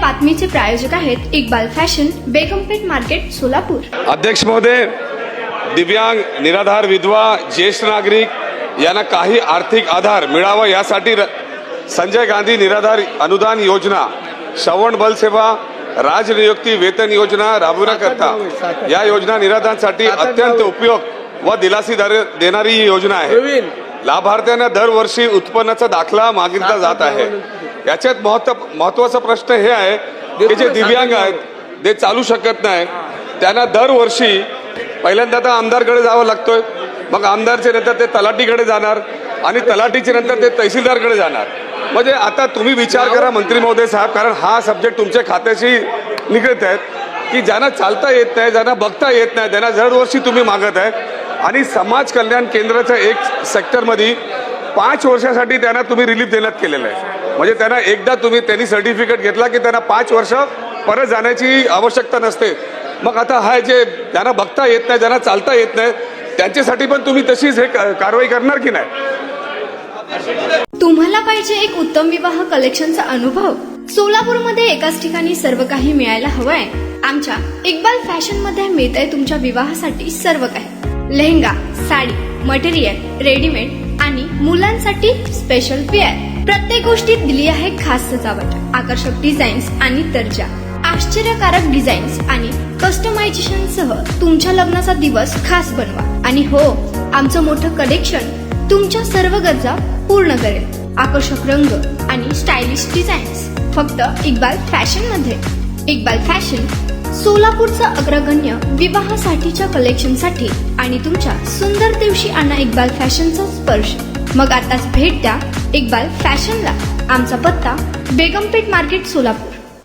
बातमीचे प्रायोजक आहेत Iqbal fashion, बेगमपेठ market, Solapur. अध्यक्ष महोदय, दिव्यांग, निराधार, विधवा, ज्येष्ठ नागरिक यांना काही आर्थिक आधार मिळावा यासाठी संजय गांधी निराधार अनुदान योजना, श्रवण बल सेवा, राजनियुक्ती वेतन योजना राबवण्याकरता या योजना निराधारांसाठी अत्यंत उपयोग व दिलासी देणारी ही योजना आहे। लाभार्थ्यांना दरवर्षी उत्पन्नाचा दाखला मागितला जात आहे। याच्यात महत्त्वाचा प्रश्न हे आहे की जे दिव्यांग आहेत, ते चालू शकत नाही, त्यांना दरवर्षी पहिल्यांदा तर आमदारकडे जावं लागतोय, मग आमदारच्या नंतर ते तलाठीकडे जाणार आणि तलाठीच्या नंतर ते तहसीलदारकडे जाणार। म्हणजे आता तुम्ही विचार करा मंत्री महोदय साहेब, कारण हा सब्जेक्ट तुमच्या खात्याशी निगडीत आहे की ज्यांना चालता येत नाही, ज्यांना बघता येत नाही, त्यांना दरवर्षी तुम्ही मागत आहे आणि समाज कल्याण केंद्राच्या एक सेक्टरमध्ये 5 वर्षासाठी त्यांना तुम्ही रिलीफ देण्यात केलेलं आहे। म्हणजे त्यांना एकदा त्यांनी सर्टिफिकेट घेतला की त्यांना 5 वर्ष परत जाण्याची आवश्यकता नसते। मग आता हा जे ज्यांना बघता येत नाही, ज्यांना चालता येत नाही, त्यांच्यासाठी पण तुम्ही तशीच हे कारवाई करणार की नाही? तुम्हाला पाहिजे एक उत्तम विवाह कलेक्शनचा अनुभव? सोलापूरमध्ये एकाच ठिकाणी सर्व काही मिळायला हवंय। आमच्या इक्बाल फॅशन मध्ये मिळतंय तुमच्या विवाहासाठी सर्व काही। लेहंगा, साडी, मटेरियल, रेडीमेड आणि मुलांसाठी स्पेशल वेअर। प्रत्येक गोष्टीत दिली आहे खास सजावट, आकर्षक डिझाईन्स आणि दर्जा, आश्चर्यकारक डिझाईन्स आणि कस्टमायझेशन सह तुमच्या लग्नाचा दिवस खास बनवा। आणि हो, आमचं मोठं कलेक्शन तुमच्या सर्व गरजा पूर्ण करेल। आकर्षक रंग आणि स्टायलिश डिझाईन्स फक्त इक्बाल फॅशन मध्ये। इक्बाल फॅशन सोलापूरचं अग्रगण्य विवाहासाठीच्या कलेक्शनसाठी आणि तुमच्या सुंदर दिवशी आणा इक्बाल फॅशनचा स्पर्श। मग आताच भेट द्या इक्बाल फॅशनला। आमचा पत्ता बेगमपेठ मार्केट, सोलापूर।